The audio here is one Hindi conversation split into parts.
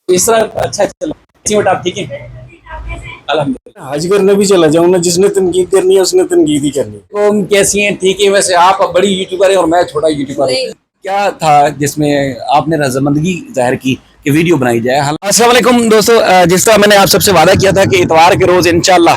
इस तरह अच्छा चल बट आप ठीक है अल्हम्दुलिल्लाह। हज करने भी चला जाऊँ ना, जिसने तनकीद करनी है उसने तनकीद ही करनी है। तो कैसी हैं? ठीक है। वैसे आप बड़ी यूट्यूबर हैं और मैं छोटा यूट्यूबर हूँ। क्या था जिसमें आपने रजामंदगी जाहिर की कि वीडियो बनाई जाए? अस्सलाम वालेकुम दोस्तों, जिस तरह मैंने आप सबसे वादा किया था कि इतवार के रोज इंशाल्लाह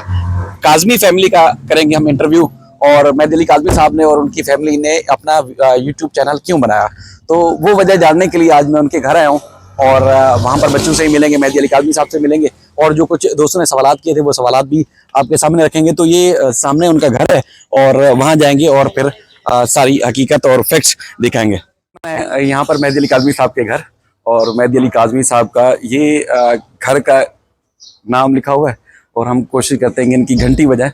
काजमी फैमिली का करेंगे हम इंटरव्यू। और मैं दिली काजमी साहब ने और उनकी फैमिली ने अपना यूट्यूब चैनल क्यों बनाया, तो वो वजह जानने के लिए आज मैं उनके घर आया हूँ। और वहाँ पर बच्चों से ही मिलेंगे, मेहदी अली काजमी साहब से मिलेंगे, और जो कुछ दोस्तों ने सवालात किए थे वो सवालात भी आपके सामने रखेंगे। तो ये सामने उनका घर है और वहाँ जाएंगे और फिर सारी हकीकत और फैक्ट्स दिखाएंगे। मैं यहाँ पर मेहदी अली काजमी साहब के घर, और मेहदी अली काजमी साहब का ये घर का नाम लिखा हुआ है, और हम कोशिश करते हैं कि इनकी घंटी बजाए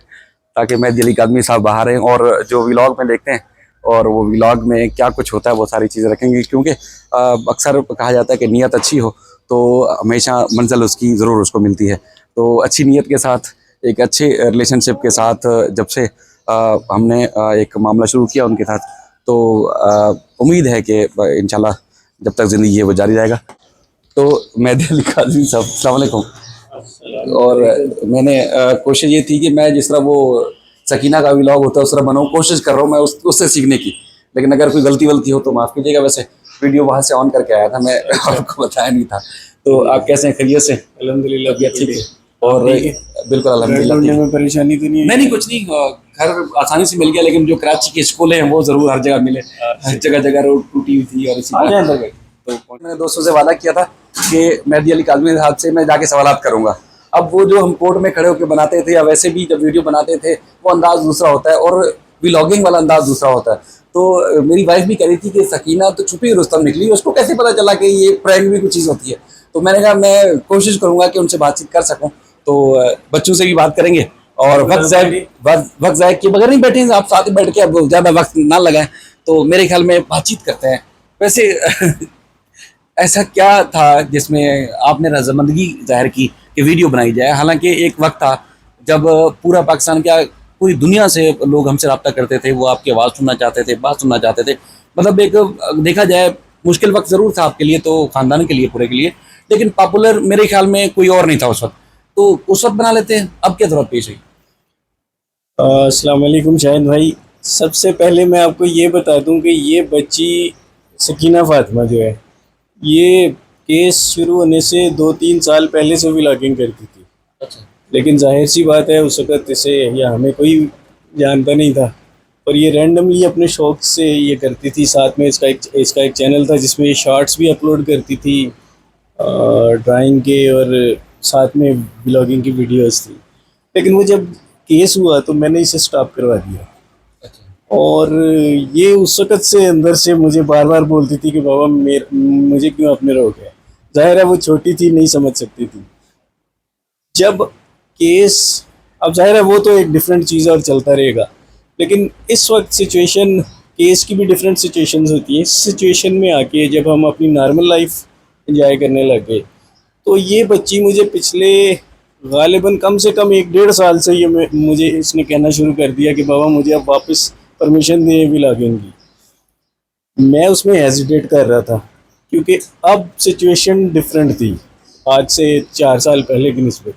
ताकि मेहदी अली काजमी साहब बाहर हैं और जो व्लॉग में देखते हैं और वो व्लॉग में क्या कुछ होता है वो सारी चीज़ें रखेंगे। क्योंकि अक्सर कहा जाता है कि नीयत अच्छी हो तो हमेशा मंजिल उसकी ज़रूर उसको मिलती है। तो अच्छी नीयत के साथ, एक अच्छे रिलेशनशिप के साथ जब से हमने एक मामला शुरू किया उनके साथ, तो उम्मीद है कि इंशाल्लाह जब तक ज़िंदगी है वो जारी रहेगा। तो मेहदी अली काजमी साहब, अस्सलाम वालेकुम। और मैंने कोशिश ये थी कि मैं जिस तरह वो सकीना का व्लॉग होता है उस तरह बनाऊँ, कोशिश कर रहा हूँ मैं उससे सीखने की। लेकिन अगर कोई गलती वलती हो तो माफ़ कीजिएगा। वैसे वीडियो वहाँ से ऑन करके आया था मैं, आपको बताया नहीं था। तो आप कैसे हैं? खैरियत से? अल्हम्दुलिल्लाह ठीक है। और बिल्कुल अल्हम्दुलिल्लाह ठीक है। में परेशानी तो नहीं है? नहीं कुछ नहीं, घर आसानी से मिल गया, लेकिन जो कराची के स्कूल हैं वो ज़रूर हर जगह मिले। हर जगह जगह रोड टूटी हुई थी और इसी तरह। तो मैंने दोस्तों से वादा किया था कि मेहदी अली काजमी साहब से मैं जाके सवालात करूंगा। अब वो जो हम कोर्ट में खड़े होकर बनाते थे या वैसे भी जब वीडियो बनाते थे वो अंदाज दूसरा होता है और व्लॉगिंग वाला अंदाज दूसरा होता है। तो मेरी वाइफ भी कह रही थी कि सकीना तो छुपी रुस्तम निकली, उसको कैसे पता चला कि ये प्रैंक भी कुछ चीज़ होती है। तो मैंने कहा मैं कोशिश करूंगा कि उनसे बातचीत कर सकूं। तो बच्चों से भी बात करेंगे और वक्त ज़ाय के बगैर नहीं बैठे आप साथ ही बैठ के, अब ज़्यादा वक्त ना लगाएं। तो मेरे ख्याल में बातचीत करते हैं। वैसे ऐसा क्या था जिसमें आपने रजामंदगी जाहिर की कि वीडियो बनाई जाए? हालांकि एक वक्त था जब पूरा पाकिस्तान, क्या पूरी दुनिया से लोग हमसे रब्ता करते थे, वो आपकी आवाज़ सुनना चाहते थे, बात सुनना चाहते थे। मतलब एक देखा जाए मुश्किल वक्त ज़रूर था आपके लिए, तो ख़ानदान के लिए, पूरे के लिए, लेकिन पॉपुलर मेरे ख्याल में कोई और नहीं था उस वक्त। तो उस वक्त बना लेते हैं, अब क्या ज़रूरत पेश हुई? अस्सलाम वालेकुम शाहिद भाई। सबसे पहले मैं आपको ये बता दूं कि ये बच्ची सकीना फातिमा जो है, ये केस शुरू होने से 2-3 साल पहले से व्लॉगिंग करती थी। अच्छा। लेकिन जाहिर सी बात है उस वक़्त इसे या हमें कोई जानता नहीं था, और ये रैंडमली अपने शौक़ से ये करती थी। साथ में इसका एक चैनल था जिसमें ये शॉर्ट्स भी अपलोड करती थी, ड्राइंग के, और साथ में व्लॉगिंग की वीडियोस थी। लेकिन वो जब केस हुआ तो मैंने इसे स्टॉप करवा दिया। और ये उस वक़्त से अंदर से मुझे बार बार बोलती थी कि बाबा मुझे क्यों अपने रोक है। ज़ाहिर है वो छोटी थी, नहीं समझ सकती थी। जब केस, अब ज़ाहिर है वो तो एक डिफरेंट चीज़ और चलता रहेगा, लेकिन इस वक्त सिचुएशन, केस की भी डिफरेंट सिचुएशंस होती हैं। इस सिचुएशन में आके जब हम अपनी नॉर्मल लाइफ एंजॉय करने लग गए, तो ये बच्ची मुझे पिछले गालिबन कम से कम 1-1.5 साल से ये मुझे इसने कहना शुरू कर दिया कि बाबा मुझे अब वापस परमिशन दें व्लॉगिंग की। मैं उसमें हेजिटेट कर रहा था क्योंकि अब सिचुएशन डिफरेंट थी आज से 4 साल पहले की निस्बत।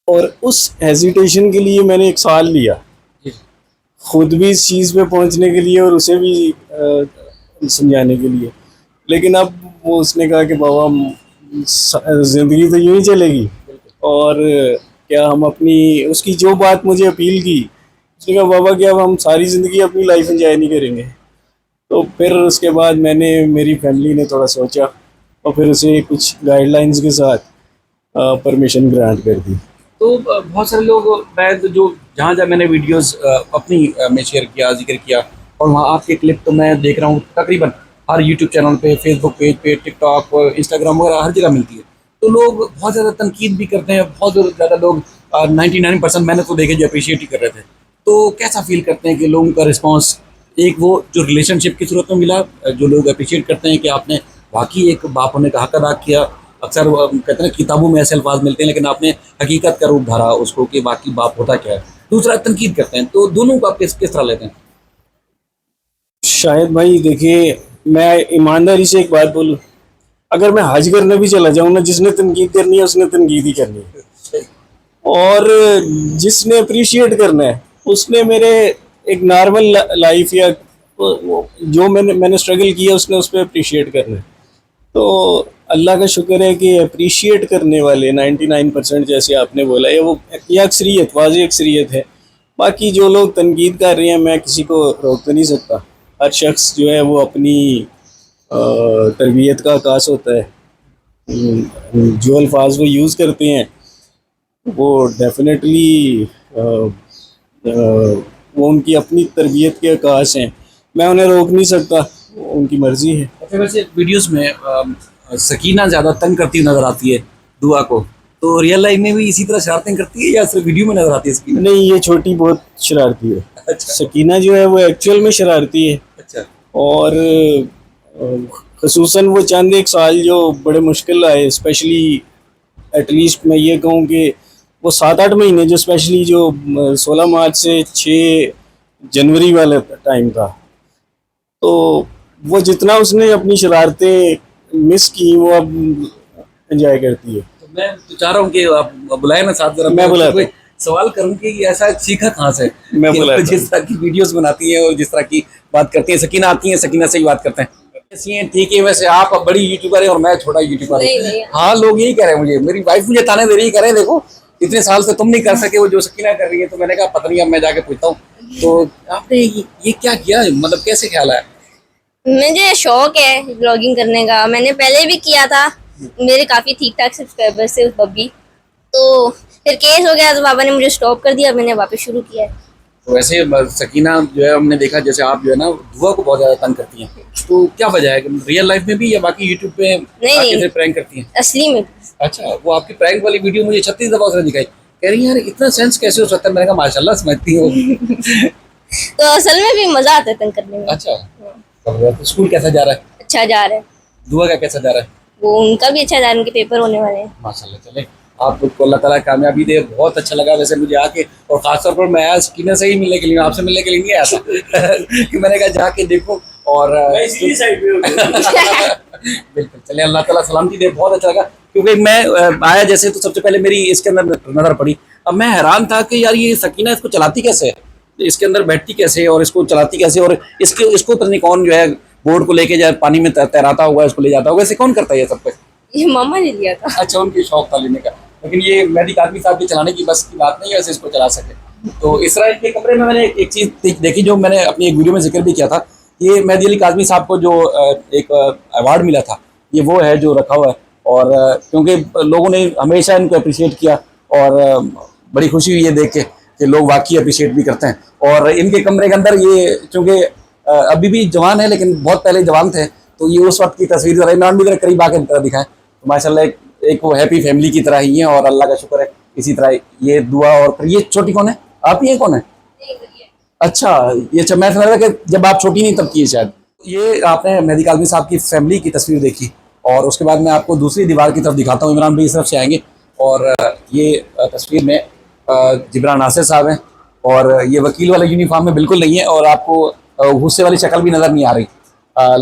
और उस हेजिटेशन के लिए मैंने 1 साल लिया, खुद भी इस चीज़ पे पहुंचने के लिए और उसे भी समझाने के लिए। लेकिन अब वो उसने कहा कि बाबा ज़िंदगी तो यूँ ही चलेगी, और क्या हम अपनी, उसकी जो बात मुझे अपील की, उसने कहा बाबा क्या अब हम सारी ज़िंदगी अपनी लाइफ एंजॉय नहीं करेंगे? तो फिर उसके बाद मेरी फैमिली ने थोड़ा सोचा और फिर उसे कुछ गाइडलाइंस के साथ परमिशन ग्रांट कर दी। तो बहुत सारे लोग, मैं तो जो जहाँ जहाँ मैंने वीडियोस अपनी में शेयर किया, जिक्र किया, और वहाँ आपके क्लिप तो मैं देख रहा हूँ तकरीबन हर यूट्यूब चैनल पे, फेसबुक पेज पे, टिकटॉक, इंस्टाग्राम वगैरह हर जगह मिलती है। तो लोग बहुत ज़्यादा तनकीद भी करते हैं, बहुत ज़्यादा लोग 99% मैंने तो देखे जो अप्रिशिएट ही कर रहे थे। तो कैसा फील करते हैं कि लोगों का रिस्पॉन्स, एक वो जो रिलेशनशिप की सूरत में मिला, जो लोग अप्रिशिएट करते हैं कि आपने वाकई एक बाप होने का हक अदा किया। अक्सर वो कहते हैं किताबों में ऐसे अल्फाज मिलते हैं, लेकिन आपने हकीकत का रूप धरा उसको कि बाकी बाप होता क्या है। दूसरा तनकीद करते हैं, तो दोनों को आप किस तरह लेते हैं? शायद भाई देखिए, मैं ईमानदारी से एक बात बोलूँ, अगर मैं हज करने भी चला जाऊँ ना, जिसने तनकीद करनी है उसने तनकीद ही करनी है, और जिसने अप्रिशिएट करना है उसने मेरे एक नॉर्मल लाइफ या जो मैंने स्ट्रगल किया उसने उस पर अप्रिशिएट करना है। तो अल्लाह का शुक्र है कि अप्रिशिएट करने वाले 99% जैसे आपने बोला है, वो ये अक्सरियत, वाज़ेह अक्सरियत है। बाकी जो लोग तनकीद कर रहे हैं, मैं किसी को रोक तो नहीं सकता। हर शख्स जो है वो अपनी तरबियत का आकाश होता है। जो अल्फाज वो यूज़ करते हैं वो डेफिनेटली वो उनकी अपनी तरबियत के आकाश हैं, मैं उन्हें रोक नहीं सकता, उनकी मर्ज़ी है। अच्छा, वैसे वीडियोस में सकीना ज़्यादा तंग करती नजर आती है दुआ को, तो रियल लाइफ में भी इसी तरह शरारतें करती है या सिर्फ वीडियो में नजर आती है सकीना? नहीं, ये छोटी बहुत शरारती है। अच्छा। सकीना जो है वो एक्चुअल में शरारती है। अच्छा। और खसूसन वो चंद एक साल जो बड़े मुश्किल आए, स्पेशली एटलीस्ट मैं ये कहूँ कि वो 7-8 महीने जो स्पेशली जो 16 मार्च से 6 जनवरी वाला टाइम था, तो वो जितना उसने अपनी शरारतें मिस की वो अब एंजॉय करती है। तो मैं तो चाह रहा हूँ कि आप बुलाए ना साथ, जरा मैं बुलाता कोई सवाल करूँ कि ऐसा सीखा कहाँ से? मैं कि बुलाता जिस तरह की वीडियोस बनाती है और जिस तरह की बात करती है, सकीना आती है, सकीना से ही बात करते हैं। ऐसी हैं, ठीक है। वैसे आप अब बड़ी यूट्यूबर है और मैं छोटा यूट्यूबर हूँ। हाँ, लोग यही कह रहे हैं मुझे, मेरी वाइफ मुझे ताने दे रही, कह रहे हैं देखो इतने साल से तुम नहीं कर सके वो जो सकीना कर रही है। तो मैंने कहा पता नहीं, अब मैं जाके पूछता हूँ। तो आपने ये क्या किया, मतलब कैसे ख्याल आया? मुझे शौक है ब्लॉगिंग करने का, मैंने पहले भी किया था, मेरे काफ़ी ठीक ठाक सब्सक्राइबर्स थे उस बब्बी, तो फिर केस हो गया तो पापा ने मुझे स्टॉप कर दिया, मैंने वापस शुरू किया है। तो वैसे सकीना जो है, हमने देखा जैसे आप जो है ना दुआ को बहुत ज़्यादा तंग करती हैं, तो क्या वजह है? रियल लाइफ में भी या बाकी यूट्यूब पे नहीं। प्रैंक करती हैं? असली में। अच्छा, वो आपकी प्रैंक वाली वीडियो मुझे 36 दफ़ा उसने दिखाई, कह रही है यार इतना सेंस कैसे हो सकता है? मैंने कहा माशाल्लाह समझती हो। तो असल में भी मज़ा आता है तंग करने में। अच्छा, तो स्कूल कैसा जा रहा है? अच्छा जा रहा है। दुआ का कैसा जा रहा है? वो उनका भी अच्छा जा रहा है, उनके पेपर होने वाले हैं। माशाल्लाह, चले आपको अल्लाह ताला कामयाबी दे। बहुत अच्छा लगा वैसे मुझे आके, और ख़ासतौर पर मैं आज सकीना से ही मिलने के लिए, आपसे मिलने के लिए नहीं आया था कि मैंने कहा जाके देखो। और बिल्कुल, चले अल्लाह ताला सलामती दे। बहुत अच्छा लगा क्योंकि मैं आया जैसे तो सबसे पहले मेरी इसके अंदर नज़र पड़ी। अब मैं हैरान था कि यार ये सकीना इसको चलाती कैसे है, इसके अंदर बैठती कैसे और इसको चलाती कैसे, और इसको पता नहीं कौन जो है बोर्ड को लेके जाए पानी में तैराता होगा, इसको ले जाता होगा, ऐसे कौन करता है ये सब कुछ? ये मामा ने लिया था। अच्छा, उनकी शौक था लेने का, लेकिन ये मेहदी कादमी साहब के चलाने की बस की बात नहीं है, वैसे इसको चला सके। तो इसराइल के कमरे में मैंने एक चीज़ देखी जो मैंने अपनी एक वीडियो में जिक्र भी किया था। ये मेहदी अली कादमी साहब को जो एक अवार्ड मिला था, ये वो है जो रखा हुआ है। और क्योंकि लोगों ने हमेशा इनको अप्रिशिएट किया, और बड़ी खुशी हुई ये देख के कि लोग वाकई अप्रिशिएट भी करते हैं। और इनके कमरे के अंदर ये चूँकि अभी भी जवान है लेकिन बहुत पहले जवान थे, तो ये उस वक्त की तस्वीर ज़रा इमरान भी जरा करीब आके दिखाएं। तो माशाल्लाह एक वो हैप्पी फैमिली की तरह ही है, और अल्लाह का शुक्र है इसी तरह ये दुआ। और फिर ये छोटी कौन है? आप ही कौन है? अच्छा, ये मैं समझ रहा कि जब आप छोटी नहीं तब की है शायद। ये आपने मेहदी कादमी साहब की फैमिली की तस्वीर देखी, और उसके बाद मैं आपको दूसरी दीवार की तरफ दिखाता हूँ। इमरान भाई इस तरफ से आएंगे, और ये तस्वीर में जिब्रान नासिर साहब हैं, और ये वकील वाले यूनिफॉर्म में बिल्कुल नहीं है, और आपको गुस्से वाली शक्ल भी नज़र नहीं आ रही।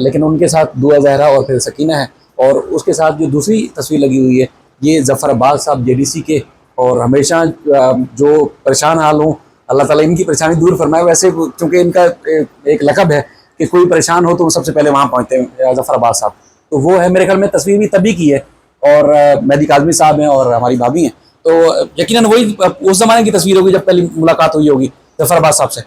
लेकिन उनके साथ दुआ ज़हरा और फिर सकीना है, और उसके साथ जो दूसरी तस्वीर लगी हुई है ये ज़फ़र अब्बास साहब JDC के, और हमेशा जो परेशान हाल हों अल्लाह ताला इनकी परेशानी दूर फरमाए। वैसे चूँकि इनका एक लक़ब है कि कोई परेशान हो तो वो सबसे पहले वहाँ पहुँचते हैं, ज़फ़र अब्बास साहब। तो वो है, मेरे ख्याल में तस्वीर भी तभी की है, और मेहदी कादमी साहब हैं और हमारी भाभी हैं, तो यकीनन वही उस ज़माने की तस्वीर होगी जब पहली मुलाकात हुई होगी ज़फ़र अब्बास साहब से।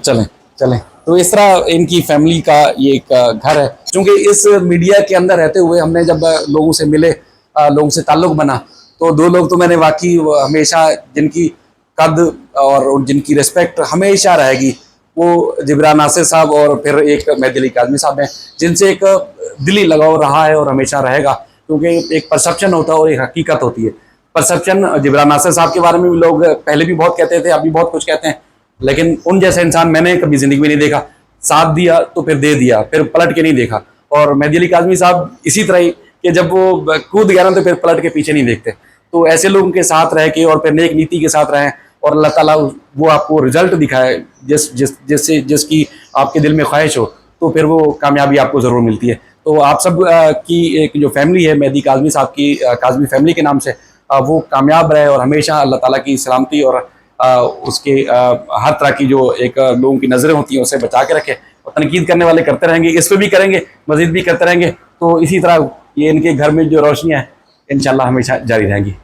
चलें चलें, तो इस तरह इनकी फैमिली का ये एक घर है। क्योंकि इस मीडिया के अंदर रहते हुए हमने जब लोगों से मिले, लोगों से ताल्लुक़ बना, तो दो लोग तो मैंने वाकई हमेशा जिनकी कद और जिनकी रिस्पेक्ट हमेशा रहेगी, वो जिब्रान नासिर साहब और फिर एक मेहदी अली कादमी साहब हैं, जिनसे एक दिली लगाव रहा है और हमेशा रहेगा। क्योंकि एक परसेप्शन होता है और एक हकीकत होती है। परसेप्शन जिब्रान नासिर साहब के बारे में भी लोग पहले भी बहुत कहते थे, अभी बहुत कुछ कहते हैं, लेकिन उन जैसा इंसान मैंने कभी ज़िंदगी में नहीं देखा। साथ दिया तो फिर दे दिया, फिर पलट के नहीं देखा। और मेहदी अली कादमी साहब इसी तरह ही कि जब वो कूद गया ना तो फिर पलट के पीछे नहीं देखते। तो ऐसे लोगों के साथ रह के और फिर नेक नीति के साथ रहें, और अल्लाह ताला वो आपको रिजल्ट दिखाए जिसकी आपके दिल में ख्वाहिश हो, तो फिर वो कामयाबी आपको ज़रूर मिलती है। तो आप सब की एक जो फैमिली है मेहदी काज़मी साहब की, काज़मी फैमिली के नाम से, वो कामयाब रहे और हमेशा अल्लाह ताला की सलामती और उसके हर तरह की जो एक लोगों की नज़रें होती हैं उसे बचा के रखे। और तनकीद करने वाले करते रहेंगे, इस पर भी करेंगे, मज़ीद भी करते रहेंगे। तो इसी तरह ये इनके घर में जो रोशनियाँ हैं इंशाल्लाह हमेशा जारी रहेंगी।